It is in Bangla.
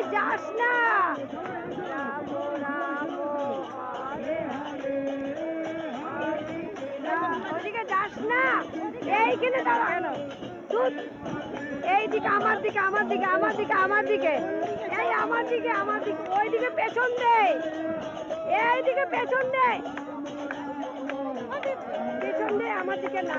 এই যাস না, রাম রাম ওদিকে যাস না, এইখানে দাঁড়ানো এইদিকে আমার দিকে আমার দিকে আমার দিকে আমার দিকে এই আমার দিকে আমার দিকে ওইদিকে পেছন দেয়, এইদিকে পেছন দেয়, পেছন দেয় আমার দিকে না।